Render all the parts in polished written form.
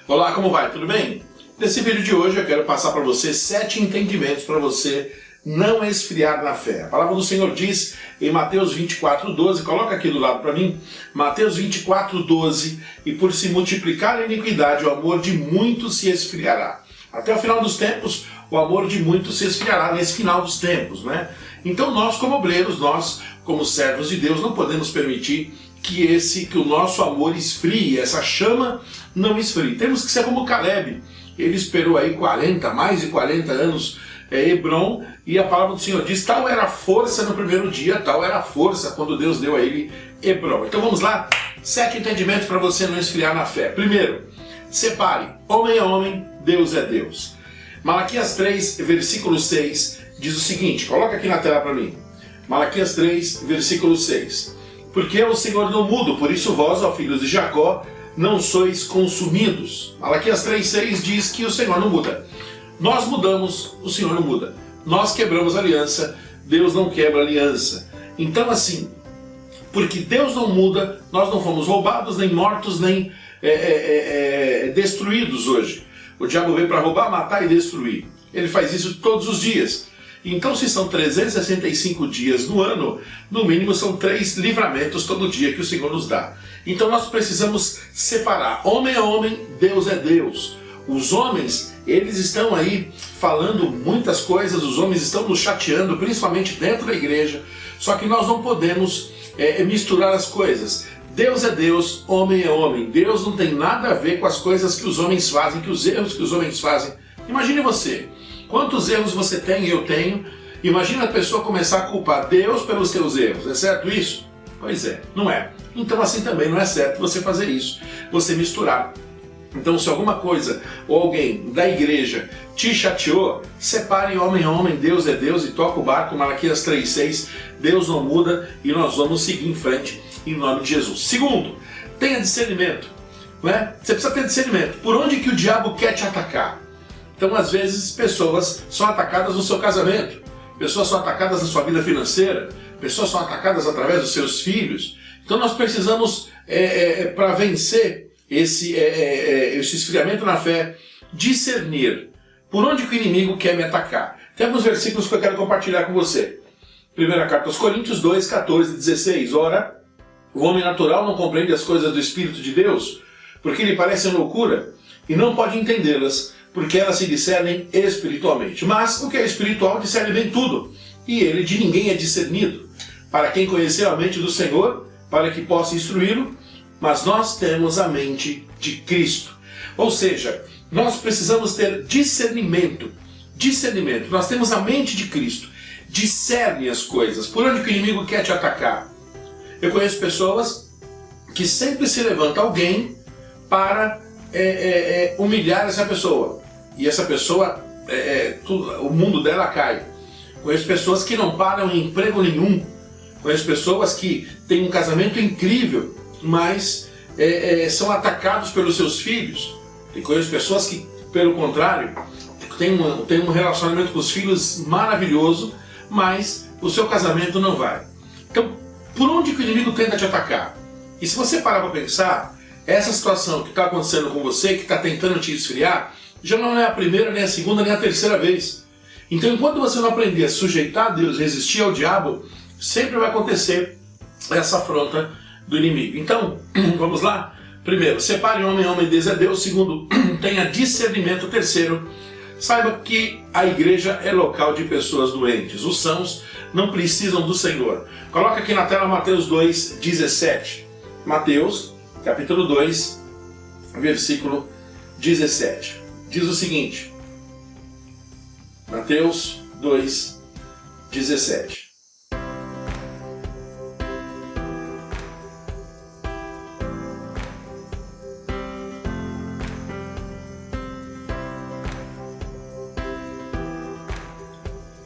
Olá, como vai? Tudo bem? Nesse vídeo de hoje eu quero passar para você 7 entendimentos para você não esfriar na fé. A palavra do Senhor diz em Mateus 24:12, coloca aqui do lado para mim, Mateus 24:12, e por se multiplicar a iniquidade, o amor de muitos se esfriará. Até o final dos tempos, o amor de muitos se esfriará nesse final dos tempos, né? Então nós como obreiros, nós como servos de Deus, não podemos permitir que o nosso amor esfrie, essa chama não esfrie. Temos que ser como Caleb. Ele esperou aí mais de 40 anos Hebron, e a palavra do Senhor diz, tal era a força no primeiro dia, tal era a força quando Deus deu a ele Hebron. Então vamos lá, 7 entendimentos para você não esfriar na fé. Primeiro, separe, homem é homem, Deus é Deus. Malaquias 3, versículo 6, diz o seguinte, coloca aqui na tela para mim. Malaquias 3, versículo 6. Porque o Senhor não muda, por isso vós, ó filhos de Jacó, não sois consumidos. Malaquias 3,6 diz que o Senhor não muda. Nós mudamos, o Senhor não muda. Nós quebramos a aliança, Deus não quebra a aliança. Então assim, porque Deus não muda, nós não fomos roubados, nem mortos, nem destruídos hoje. O diabo veio para roubar, matar e destruir. Ele faz isso todos os dias. Então, se são 365 dias no ano, no mínimo são 3 livramentos todo dia que o Senhor nos dá. Então nós precisamos separar. Homem é homem, Deus é Deus. Os homens, eles estão aí falando muitas coisas, os homens estão nos chateando, principalmente dentro da igreja, só que nós não podemos misturar as coisas. Deus é Deus, homem é homem. Deus não tem nada a ver com as coisas que os homens fazem, que os erros que os homens fazem. Imagine você. Quantos erros você tem e eu tenho? Imagina a pessoa começar a culpar Deus pelos seus erros. É certo isso? Pois é, não é. Então assim também não é certo você fazer isso, você misturar. Então se alguma coisa ou alguém da igreja te chateou, separe homem a homem, Deus é Deus, e toca o barco, Malaquias 3,6, Deus não muda e nós vamos seguir em frente em nome de Jesus. Segundo, tenha discernimento. Não é? Você precisa ter discernimento. Por onde que o diabo quer te atacar? Então, às vezes, pessoas são atacadas no seu casamento, pessoas são atacadas na sua vida financeira, pessoas são atacadas através dos seus filhos. Então, nós precisamos, para vencer esse esfriamento na fé, discernir por onde que o inimigo quer me atacar. Tem alguns versículos que eu quero compartilhar com você. Primeira carta aos Coríntios 2, 14 e 16. Ora, o homem natural não compreende as coisas do Espírito de Deus, porque lhe parecem loucura, e não pode entendê-las, porque elas se discernem espiritualmente. Mas o que é espiritual discerne bem tudo, e ele de ninguém é discernido. Para quem conheceu a mente do Senhor, para que possa instruí-lo, mas nós temos a mente de Cristo. Ou seja, nós precisamos ter discernimento. Discernimento. Nós temos a mente de Cristo. Discerne as coisas. Por onde que o inimigo quer te atacar? Eu conheço pessoas que sempre se levanta alguém para humilhar essa pessoa. E essa pessoa, o mundo dela cai. Conheço pessoas que não param em emprego nenhum. Conheço pessoas que têm um casamento incrível, mas são atacados pelos seus filhos. E conheço pessoas que, pelo contrário, têm um relacionamento com os filhos maravilhoso, mas o seu casamento não vai. Então, por onde que o inimigo tenta te atacar? E se você parar para pensar, essa situação que está acontecendo com você, que está tentando te esfriar, já não é a primeira, nem a segunda, nem a terceira vez. Então, enquanto você não aprender a sujeitar a Deus, resistir ao diabo, sempre vai acontecer essa afronta do inimigo. Então, vamos lá? Primeiro, separe homem, homem, Deus é Deus. Segundo, tenha discernimento. Terceiro, saiba que a igreja é local de pessoas doentes. Os sãos não precisam do Senhor. Coloca aqui na tela Mateus 2:17. Mateus, capítulo 2, versículo 17. Diz o seguinte, Mateus 2:17.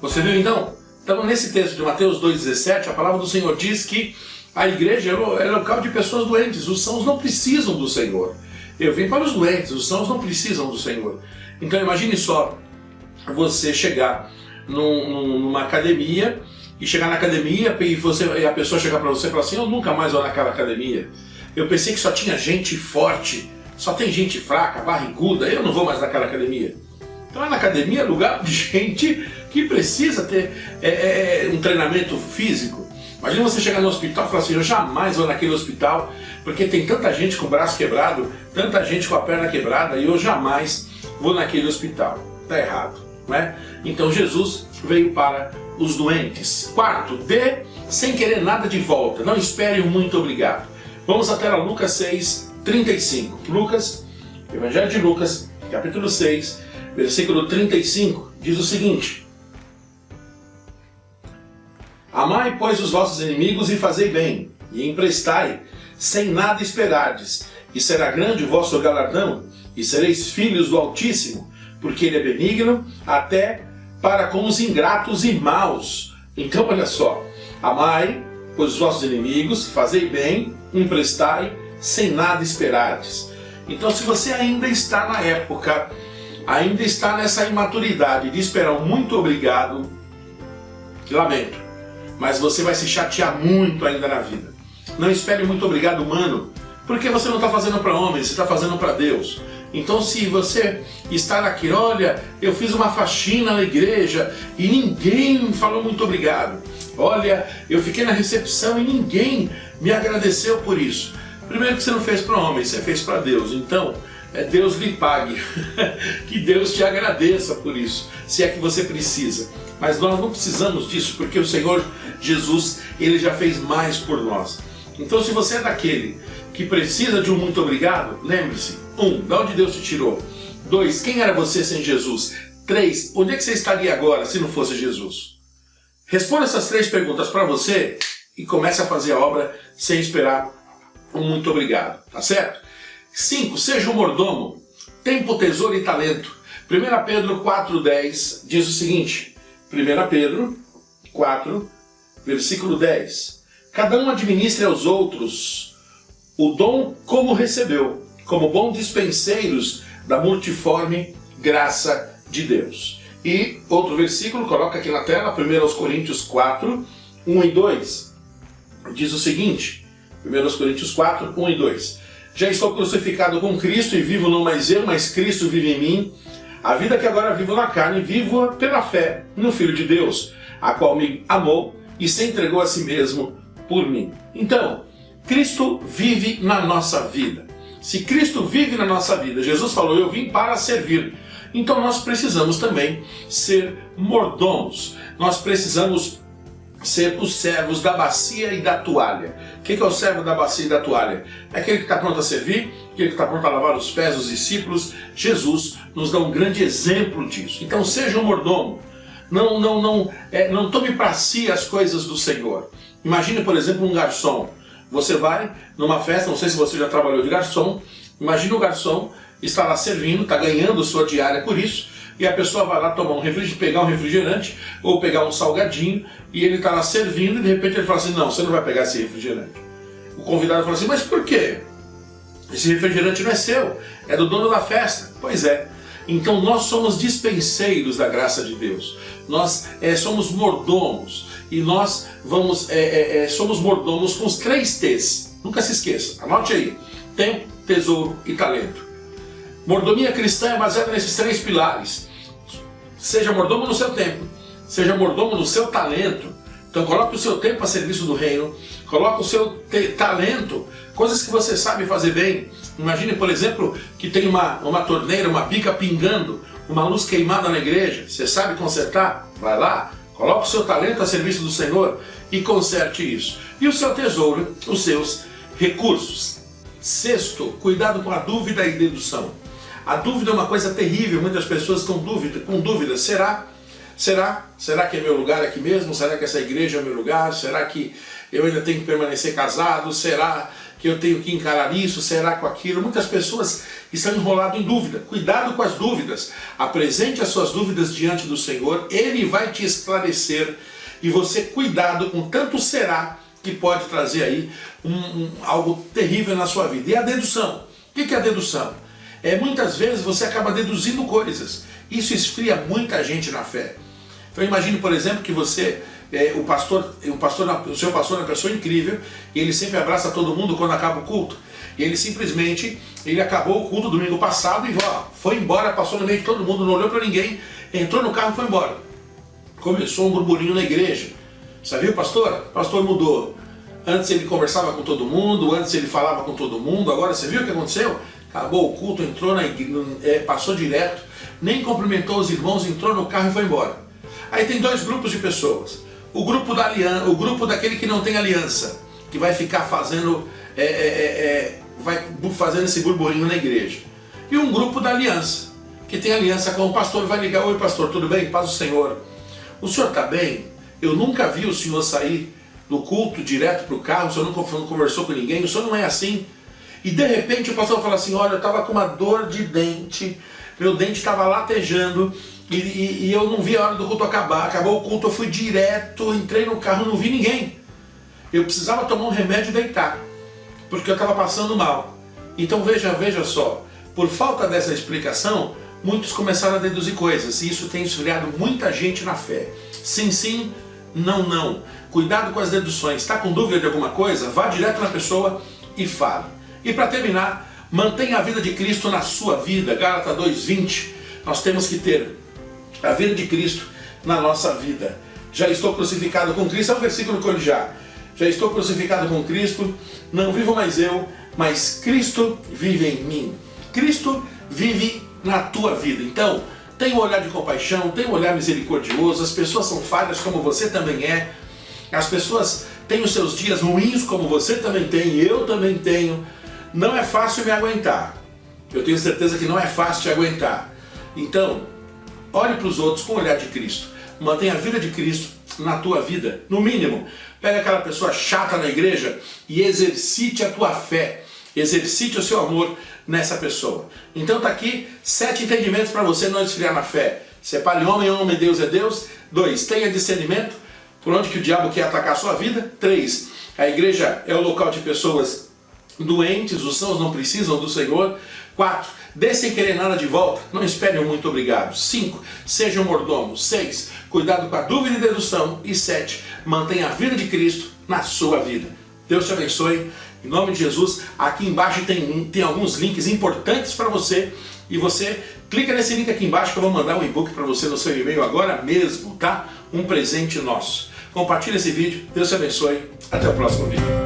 Você viu então? Então nesse texto de Mateus 2:17, a palavra do Senhor diz que a igreja é local de pessoas doentes. Os sãos não precisam do Senhor. Eu vim para os doentes, os sãos não precisam do Senhor. Então imagine só você chegar numa academia e chegar na academia e a pessoa chegar para você e falar assim, eu nunca mais vou naquela academia. Eu pensei que só tinha gente forte só tem gente fraca, barriguda, eu não vou mais naquela academia. Então na academia é lugar de gente que precisa ter um treinamento físico. Imagina você chegar no hospital e falar assim, eu jamais vou naquele hospital, porque tem tanta gente com o braço quebrado, tanta gente com a perna quebrada, e eu jamais vou naquele hospital. Está errado, não é? Então Jesus veio para os doentes. Quarto, dê sem querer nada de volta, não espere um muito obrigado. Vamos até lá, Lucas 6, 35. Lucas, Evangelho de Lucas, capítulo 6, versículo 35, diz o seguinte: amai, pois, os vossos inimigos e fazei bem, e emprestai, sem nada esperardes, e será grande o vosso galardão, e sereis filhos do Altíssimo, porque ele é benigno até para com os ingratos e maus. Então olha só, amai, pois, os vossos inimigos, fazei bem, emprestai, sem nada esperardes. Então se você ainda está na época, ainda está nessa imaturidade de esperar um muito obrigado, que lamento, mas você vai se chatear muito ainda na vida. Não espere muito obrigado humano, porque você não está fazendo para homens, você está fazendo para Deus. Então se você está naquilo, olha, eu fiz uma faxina na igreja e ninguém falou muito obrigado. Olha, eu fiquei na recepção e ninguém me agradeceu por isso. Primeiro que você não fez para homens, você fez para Deus. Então, Deus lhe pague. Que Deus te agradeça por isso, se é que você precisa. Mas nós não precisamos disso, porque o Senhor Jesus, Ele já fez mais por nós. Então se você é daquele que precisa de um muito obrigado, lembre-se: 1. De onde Deus te tirou? 2. Quem era você sem Jesus? 3. Onde é que você estaria agora se não fosse Jesus? Responda essas 3 perguntas para você e comece a fazer a obra sem esperar um muito obrigado, tá certo? 5. Seja um mordomo, tempo, tesouro e talento. 1 Pedro 4,10 diz o seguinte, 1 Pedro 4, versículo 10. Cada um administre aos outros o dom como recebeu, como bons dispenseiros da multiforme graça de Deus. E outro versículo, coloca aqui na tela, 1 Coríntios 4, 1 e 2. Diz o seguinte, 1 Coríntios 4, 1 e 2. Já estou crucificado com Cristo e vivo não mais eu, mas Cristo vive em mim. A vida que agora vivo na carne, vivo pela fé no Filho de Deus, a qual me amou e se entregou a si mesmo por mim. Então, Cristo vive na nossa vida. Se Cristo vive na nossa vida, Jesus falou, eu vim para servir. Então nós precisamos também ser mordomos. Nós precisamos ser os servos da bacia e da toalha. O que é o servo da bacia e da toalha? É aquele que está pronto a servir, aquele que está pronto a lavar os pés dos discípulos. Jesus nos dá um grande exemplo disso. Então seja um mordomo. Não tome para si as coisas do Senhor. Imagine, por exemplo, um garçom. Você vai numa festa, não sei se você já trabalhou de garçom, imagine o garçom está lá servindo, está ganhando sua diária por isso, e a pessoa vai lá tomar pegar um refrigerante ou pegar um salgadinho, e ele está lá servindo e de repente ele fala assim, não, você não vai pegar esse refrigerante. O convidado fala assim, mas por quê? Esse refrigerante não é seu, é do dono da festa. Pois é. Então nós somos dispenseiros da graça de Deus. Nós somos mordomos. E nós somos mordomos com os 3 T's. Nunca se esqueça. Anote aí. Tempo, tesouro e talento. Mordomia cristã é baseada nesses 3 pilares. Seja mordomo no seu tempo. Seja mordomo no seu talento. Então coloque o seu tempo a serviço do reino. Coloque o seu talento. Coisas que você sabe fazer bem. Imagine, por exemplo, que tem uma torneira, uma bica pingando, uma luz queimada na igreja. Você sabe consertar? Vai lá. Coloque o seu talento a serviço do Senhor e conserte isso. E o seu tesouro, os seus recursos. 6, cuidado com a dúvida e dedução. A dúvida é uma coisa terrível, muitas pessoas estão com dúvida. Será que é meu lugar aqui mesmo? Será que essa igreja é meu lugar? Será que eu ainda tenho que permanecer casado? Será que eu tenho que encarar isso? Será com aquilo? Muitas pessoas estão enroladas em dúvida. Cuidado com as dúvidas. Apresente as suas dúvidas diante do Senhor. Ele vai te esclarecer. E você, cuidado com tanto será que pode trazer aí algo terrível na sua vida. E a dedução. O que é a dedução? Muitas vezes você acaba deduzindo coisas. Isso esfria muita gente na fé. Então imagine, por exemplo, que você... o seu pastor é uma pessoa incrível e ele sempre abraça todo mundo quando acaba o culto. E ele simplesmente, ele acabou o culto domingo passado e foi embora, passou no meio de todo mundo, não olhou para ninguém, entrou no carro e foi embora. Começou um burburinho na igreja. Você viu, pastor? O pastor mudou. Antes ele conversava com todo mundo, antes ele falava com todo mundo, agora você viu o que aconteceu? Acabou o culto, entrou na igreja, passou direto, nem cumprimentou os irmãos, entrou no carro e foi embora. Aí tem dois grupos de pessoas. O grupo da aliança, o grupo daquele que não tem aliança, que vai ficar fazendo, vai fazendo esse burburinho na igreja. E um grupo da aliança, que tem aliança com o pastor, vai ligar: oi pastor, tudo bem? Paz do Senhor. O senhor está bem? Eu nunca vi o senhor sair do culto direto para o carro, o senhor nunca conversou com ninguém, o senhor não é assim. E de repente o pastor fala assim: olha, eu estava com uma dor de dente, meu dente estava latejando, e eu não vi a hora do culto acabar. Acabou o culto, eu fui direto, entrei no carro, não vi ninguém. Eu precisava tomar um remédio e deitar, porque eu estava passando mal. Então veja só, por falta dessa explicação, muitos começaram a deduzir coisas, e isso tem esfriado muita gente na fé. Sim, sim, não, não. Cuidado com as deduções. Está com dúvida de alguma coisa? Vá direto na pessoa e fale. E para terminar, mantenha a vida de Cristo na sua vida. Gálatas 2:20. Nós temos que ter a vida de Cristo na nossa vida. Já estou crucificado com Cristo. É um versículo que eu li já. Já estou crucificado com Cristo. Não vivo mais eu, mas Cristo vive em mim. Cristo vive na tua vida. Então, tenha um olhar de compaixão, tenha um olhar misericordioso. As pessoas são falhas como você também é. As pessoas têm os seus dias ruins como você também tem, e eu também tenho. Não é fácil me aguentar. Eu tenho certeza que não é fácil te aguentar. Então, olhe para os outros com o olhar de Cristo. Mantenha a vida de Cristo na tua vida. No mínimo, pega aquela pessoa chata na igreja e exercite a tua fé. Exercite o seu amor nessa pessoa. Então tá aqui 7 entendimentos para você não esfriar na fé. Separe homem, homem, Deus é Deus. 2, tenha discernimento por onde que o diabo quer atacar a sua vida. 3, a igreja é o local de pessoas doentes, os sãos não precisam do Senhor. 4, dê sem querer nada de volta, não espere um muito obrigado. 5, seja um mordomo. 6, cuidado com a dúvida e dedução. E 7, mantenha a vida de Cristo na sua vida. Deus te abençoe, em nome de Jesus. Aqui embaixo tem alguns links importantes para você, e você clica nesse link aqui embaixo que eu vou mandar um e-book para você no seu e-mail agora mesmo, tá? Um presente nosso. Compartilhe esse vídeo, Deus te abençoe, até o próximo vídeo.